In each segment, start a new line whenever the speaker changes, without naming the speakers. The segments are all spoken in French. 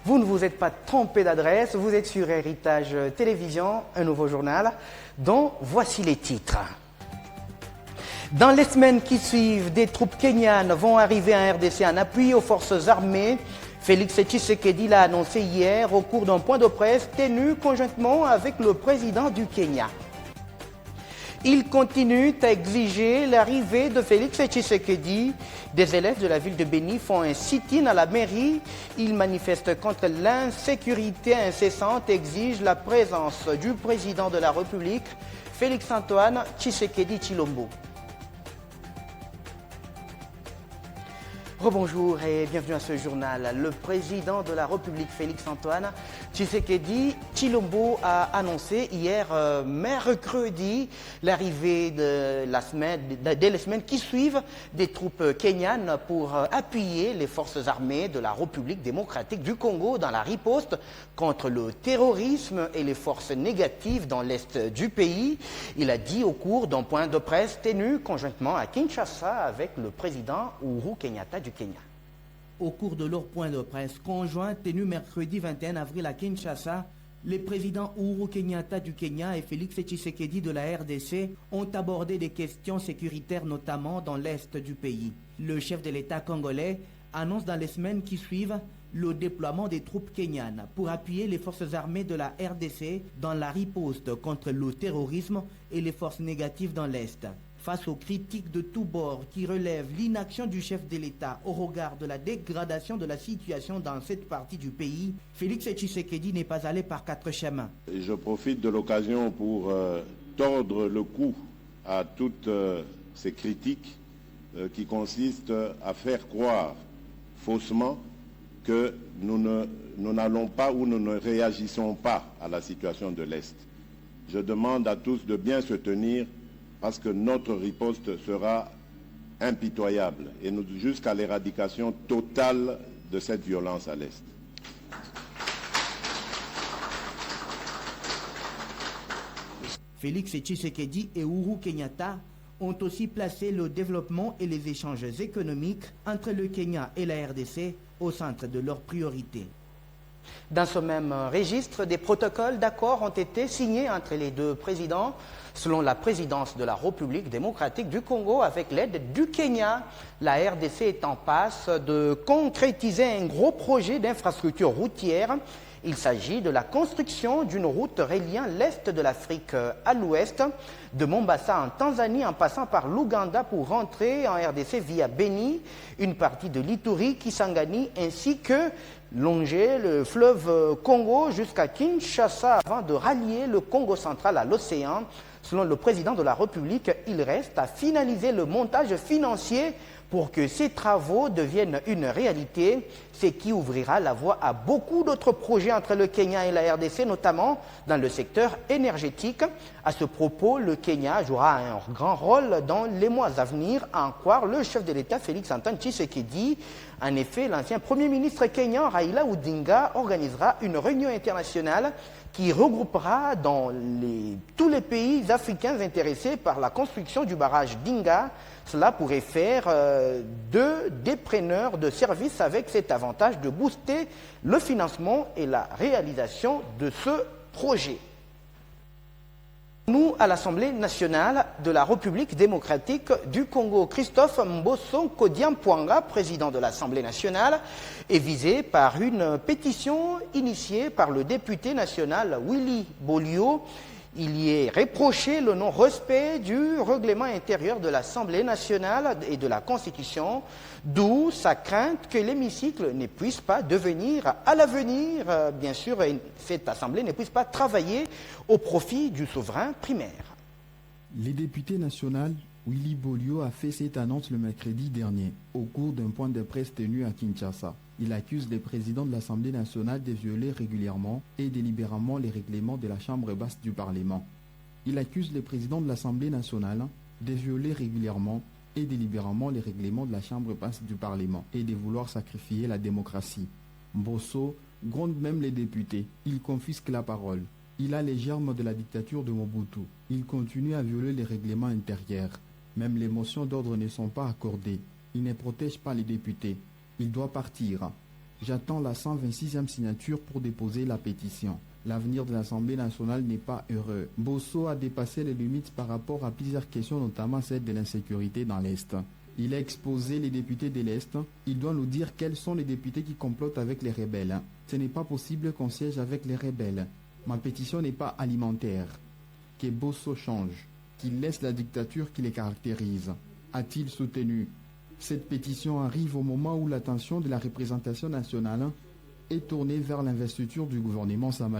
Vous ne vous êtes pas trompé d'adresse, vous êtes sur Héritage Télévision, un nouveau journal, dont voici les titres. Dans les semaines qui suivent, des troupes kenyanes vont arriver en RDC en appui aux forces armées. Félix Tshisekedi l'a annoncé hier au cours d'un point de presse tenu conjointement avec le président du Kenya. Il continue à exiger l'arrivée de Félix Tshisekedi. Des élèves de la ville de Béni font un sit-in à la mairie. Ils manifestent contre l'insécurité incessante et exigent la présence du président de la République, Félix-Antoine Tshisekedi Tshilombo. Rebonjour et bienvenue à ce journal. Le président de la République, Félix-Antoine Tshisekedi Tshilombo, a annoncé hier mercredi l'arrivée dès les semaines qui suivent des troupes kenyanes pour appuyer les forces armées de la République démocratique du Congo dans la riposte contre le terrorisme et les forces négatives dans l'est du pays. Il a dit au cours d'un point de presse tenu conjointement à Kinshasa avec le président Uhuru Kenyatta du Kenya.
Au cours de leur point de presse conjoint tenu mercredi 21 avril à Kinshasa, les présidents Uhuru Kenyatta du Kenya et Félix Tshisekedi de la RDC ont abordé des questions sécuritaires notamment dans l'est du pays. Le chef de l'État congolais annonce dans les semaines qui suivent le déploiement des troupes kenyanes pour appuyer les forces armées de la RDC dans la riposte contre le terrorisme et les forces négatives dans l'Est. Face aux critiques de tous bords qui relèvent l'inaction du chef de l'État au regard de la dégradation de la situation dans cette partie du pays, Félix Tshisekedi n'est pas allé par quatre chemins.
Je profite de l'occasion pour tordre le cou à toutes ces critiques qui consistent à faire croire faussement que nous n'allons pas ou nous ne réagissons pas à la situation de l'Est. Je demande à tous de bien se tenir parce que notre riposte sera impitoyable et jusqu'à l'éradication totale de cette violence à l'Est.
Félix Tshisekedi et Uhuru Kenyatta ont aussi placé le développement et les échanges économiques entre le Kenya et la RDC au centre de leurs priorités.
Dans ce même registre, des protocoles d'accord ont été signés entre les deux présidents, selon la présidence de la République démocratique du Congo avec l'aide du Kenya. La RDC est en passe de concrétiser un gros projet d'infrastructure routière. Il s'agit de la construction d'une route reliant l'est de l'Afrique à l'ouest, de Mombasa en Tanzanie en passant par l'Ouganda pour rentrer en RDC via Béni, une partie de l'Ituri, Kisangani ainsi que longer le fleuve Congo jusqu'à Kinshasa avant de rallier le Congo central à l'océan. Selon le président de la République, il reste à finaliser le montage financier pour que ces travaux deviennent une réalité, ce qui ouvrira la voie à beaucoup d'autres projets entre le Kenya et la RDC, notamment dans le secteur énergétique. À ce propos, le Kenya jouera un grand rôle dans les mois à venir, à en croire le chef de l'État Félix-Antoine Tshisekedi. En effet, l'ancien Premier ministre kenyan Raila Odinga organisera une réunion internationale qui regroupera tous les pays africains intéressés par la construction du barrage d'Inga. Cela pourrait faire d'eux des preneurs de services avec cet avantage de booster le financement et la réalisation de ce projet. Nous, à l'Assemblée nationale de la République démocratique du Congo, Christophe Mbosso Kodiampwanga, président de l'Assemblée nationale, est visé par une pétition initiée par le député national Willy Bolio. Il y est reproché le non-respect du règlement intérieur de l'Assemblée nationale et de la Constitution, d'où sa crainte que l'hémicycle ne puisse pas devenir, à l'avenir, bien sûr, cette Assemblée ne puisse pas travailler au profit du souverain primaire.
Le député national Willy Bolio a fait cette annonce le mercredi dernier, au cours d'un point de presse tenu à Kinshasa. Il accuse les présidents de l'Assemblée nationale de violer régulièrement et délibérément les règlements de la Chambre basse du Parlement. Il accuse les présidents de l'Assemblée nationale de violer régulièrement et délibérément les règlements de la Chambre basse du Parlement et de vouloir sacrifier la démocratie. Mbosso gronde même les députés. Il confisque la parole. Il a les germes de la dictature de Mobutu. Il continue à violer les règlements intérieurs. Même les motions d'ordre ne sont pas accordées. Il ne protège pas les députés. Il doit partir. J'attends la 126e signature pour déposer la pétition. L'avenir de l'Assemblée nationale n'est pas heureux. Bosso a dépassé les limites par rapport à plusieurs questions, notamment celle de l'insécurité dans l'Est. Il a exposé les députés de l'Est. Il doit nous dire quels sont les députés qui complotent avec les rebelles. Ce n'est pas possible qu'on siège avec les rebelles. Ma pétition n'est pas alimentaire. Que Bosso change, qu'il laisse la dictature qui les caractérise, a-t-il soutenu. Cette pétition arrive au moment où l'attention de la représentation nationale est tournée vers l'investiture du gouvernement Sama.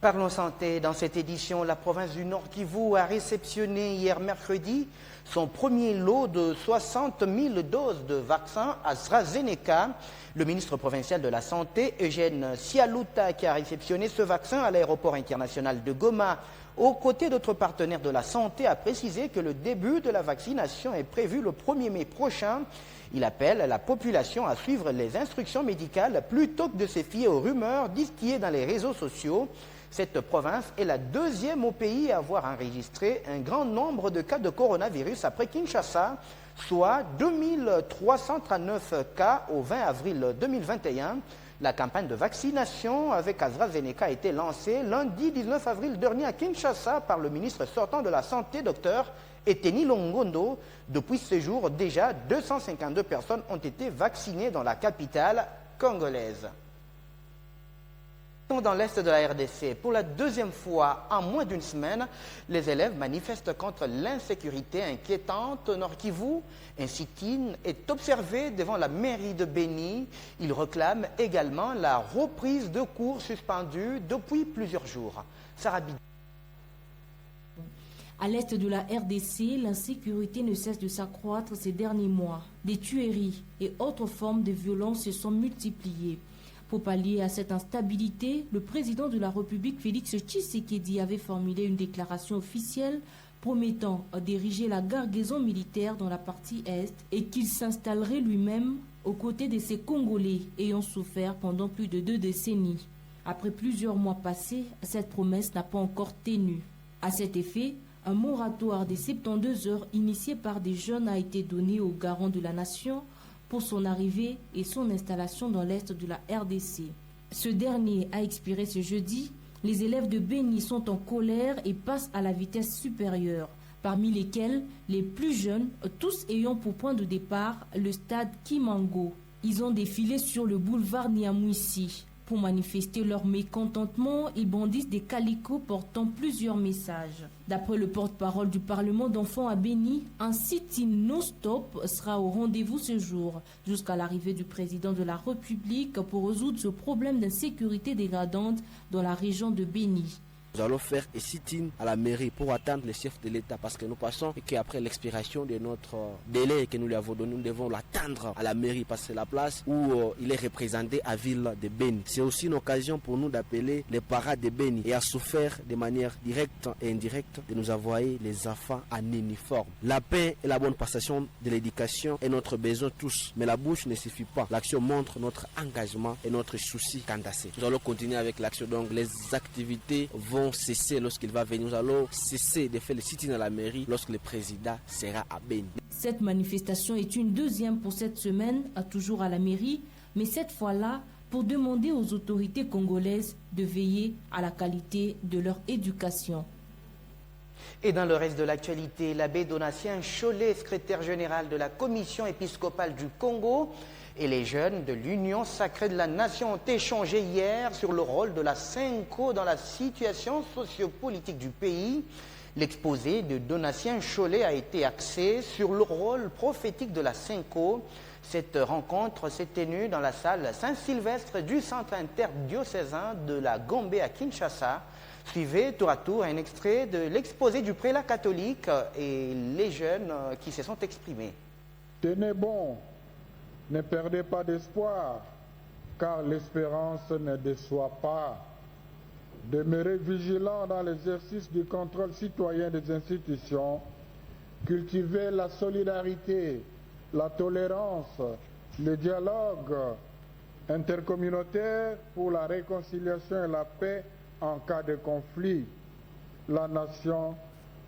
Parlons santé. Dans cette édition, la province du Nord Kivu a réceptionné hier mercredi son premier lot de 60 000 doses de vaccin AstraZeneca. Le ministre provincial de la Santé, Eugène Sialuta, qui a réceptionné ce vaccin à l'aéroport international de Goma, aux côtés d'autres partenaires de la santé, a précisé que le début de la vaccination est prévu le 1er mai prochain. Il appelle la population à suivre les instructions médicales plutôt que de se fier aux rumeurs distillées dans les réseaux sociaux. Cette province est la deuxième au pays à avoir enregistré un grand nombre de cas de coronavirus après Kinshasa, soit 2339 cas au 20 avril 2021. La campagne de vaccination avec AstraZeneca a été lancée lundi 19 avril dernier à Kinshasa par le ministre sortant de la Santé, Dr Eteni Longondo. Depuis ce jour, déjà 252 personnes ont été vaccinées dans la capitale congolaise. Dans l'est de la RDC, pour la deuxième fois en moins d'une semaine, les élèves manifestent contre l'insécurité inquiétante au Nord Kivu. Un sit-in est observé devant la mairie de Beni. Ils réclament également la reprise de cours suspendus depuis plusieurs jours. Sarah Bidi.
À l'est de la RDC, l'insécurité ne cesse de s'accroître ces derniers mois. Des tueries et autres formes de violence se sont multipliées. Pour pallier à cette instabilité, le président de la République, Félix Tshisekedi, avait formulé une déclaration officielle promettant d'ériger la garnison militaire dans la partie Est et qu'il s'installerait lui-même aux côtés de ces Congolais ayant souffert pendant plus de 2 décennies. Après plusieurs mois passés, cette promesse n'a pas encore tenu. À cet effet, un moratoire de 72 heures initié par des jeunes a été donné au garant de la nation pour son arrivée et son installation dans l'est de la RDC. Ce dernier a expiré ce jeudi. Les élèves de Beni sont en colère et passent à la vitesse supérieure, parmi lesquels les plus jeunes, tous ayant pour point de départ le stade Kimango. Ils ont défilé sur le boulevard Niamouissi. Pour manifester leur mécontentement, ils brandissent des calicots portant plusieurs messages. D'après le porte-parole du Parlement d'enfants à Beni, un sit-in non-stop sera au rendez-vous ce jour, jusqu'à l'arrivée du président de la République pour résoudre ce problème d'insécurité dégradante dans la région de Beni.
Nous allons faire un sit-in à la mairie pour attendre le chef de l'État parce que nous pensons qu'après l'expiration de notre délai que nous lui avons donné, nous devons l'attendre à la mairie parce que c'est la place où il est représenté à ville de Beni. C'est aussi une occasion pour nous d'appeler les parents de Beni et à souffrir de manière directe et indirecte de nous envoyer les enfants en uniforme. La paix et la bonne passation de l'éducation est notre besoin tous, mais la bouche ne suffit pas. L'action montre notre engagement et notre souci candassé. Nous allons continuer avec l'action, donc les activités vont cesser lorsqu'il va venir. Nous allons cesser de faire le sit-in à la mairie lorsque le président sera à Beni.
Cette manifestation est une deuxième pour cette semaine, toujours à la mairie, mais cette fois-là pour demander aux autorités congolaises de veiller à la qualité de leur éducation.
Et dans le reste de l'actualité, l'abbé Donatien Cholet, secrétaire général de la Commission épiscopale du Congo, et les jeunes de l'Union sacrée de la Nation ont échangé hier sur le rôle de la SENCO dans la situation sociopolitique du pays. L'exposé de Donatien Cholet a été axé sur le rôle prophétique de la SENCO. Cette rencontre s'est tenue dans la salle Saint-Sylvestre du centre interdiocésain de la Gombe à Kinshasa. Suivez tour à tour un extrait de l'exposé du prélat catholique et les jeunes qui se sont exprimés.
Tenez bon, ne perdez pas d'espoir, car l'espérance ne déçoit pas. Demeurez vigilants dans l'exercice du contrôle citoyen des institutions. Cultivez la solidarité, la tolérance, le dialogue intercommunautaire pour la réconciliation et la paix en cas de conflit. La nation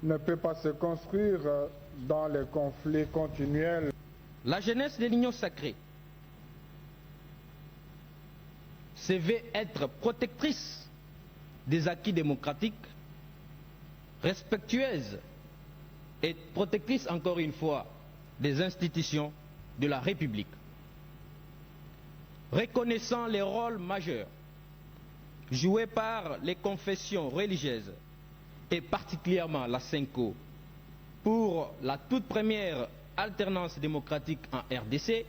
ne peut pas se construire dans les conflits continuels.
La jeunesse de l'Union sacrée se veut être protectrice des acquis démocratiques, respectueuse et protectrice, encore une fois, des institutions de la République. Reconnaissant les rôles majeurs joués par les confessions religieuses et particulièrement la SENCO pour la toute première alternance démocratique en RDC.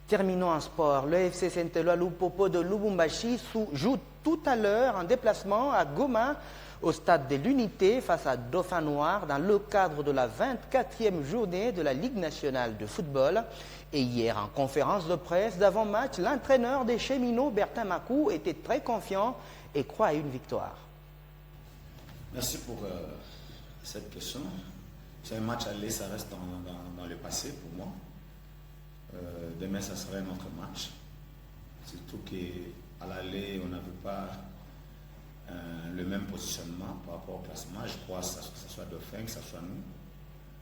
Terminons en sport. Le FC Saint-Éloi Lupopo de Lubumbashi joue tout à l'heure en déplacement à Goma au stade de l'Unité face à Dauphin Noir dans le cadre de la 24e journée de la Ligue nationale de football. Et hier, en conférence de presse d'avant-match, l'entraîneur des Cheminots, Bertin Makou, était très confiant et croit à une victoire.
Merci pour cette question. C'est un match aller, ça reste dans le passé pour moi. Demain, ça sera un autre match. Surtout qu'à l'aller, on n'avait pas le même positionnement par rapport au classement. Je crois que ce soit Dauphin, que ce soit nous.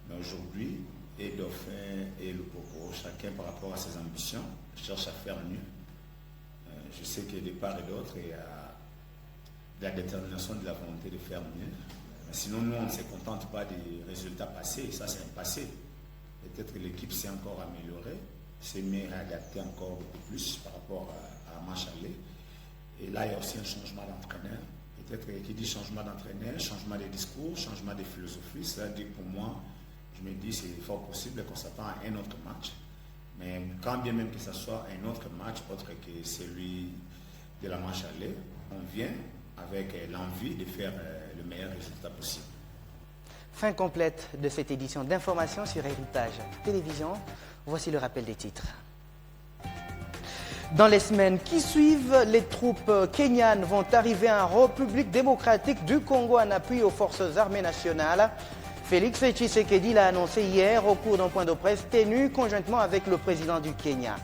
Mais aujourd'hui, et Dauphin et le Popo, chacun par rapport à ses ambitions, cherche à faire mieux. Je sais que de part et d'autre, il y a de la détermination, de la volonté de faire mieux. Mais sinon, nous, on ne se contente pas des résultats passés. Ça, c'est un passé. Peut-être que l'équipe s'est encore améliorée, s'est mieux réadaptée encore beaucoup plus par rapport à match aller. Et là, il y a aussi un changement d'entraîneur. Peut-être qui dit changement d'entraîneur, changement de discours, changement de philosophie. C'est-à-dire pour moi, je me dis c'est fort possible qu'on s'attend à un autre match. Mais quand bien même que ce soit un autre match, autre que celui de la match aller, on vient avec l'envie de faire le meilleur résultat possible.
Fin complète de cette édition d'information sur Héritage Télévision. Voici le rappel des titres. Dans les semaines qui suivent, les troupes kenyanes vont arriver en République démocratique du Congo en appui aux forces armées nationales. Félix Tshisekedi l'a annoncé hier au cours d'un point de presse tenu conjointement avec le président du Kenya.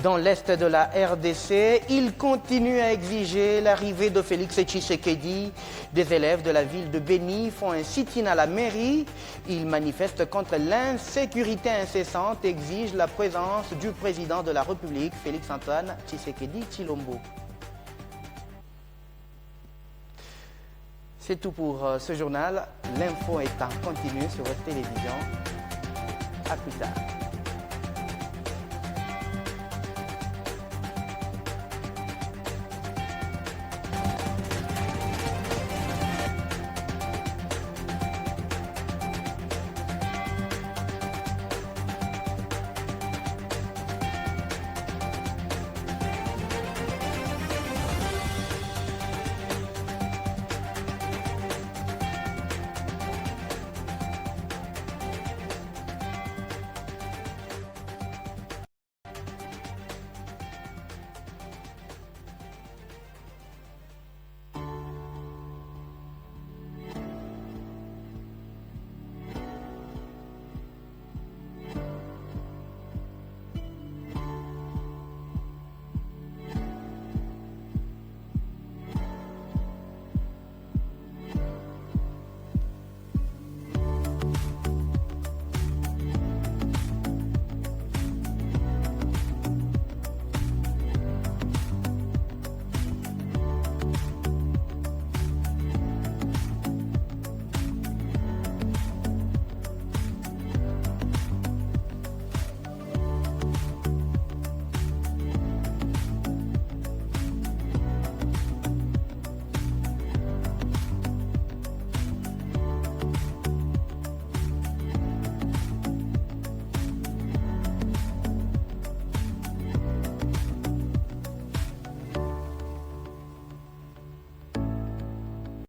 Dans l'est de la RDC, il continue à exiger l'arrivée de Félix Tshisekedi. Des élèves de la ville de Beni font un sit-in à la mairie. Ils manifestent contre l'insécurité incessante et exigent la présence du président de la République, Félix-Antoine Tshisekedi Tshilombo. C'est tout pour ce journal. L'info est en continu sur votre télévision. À plus tard.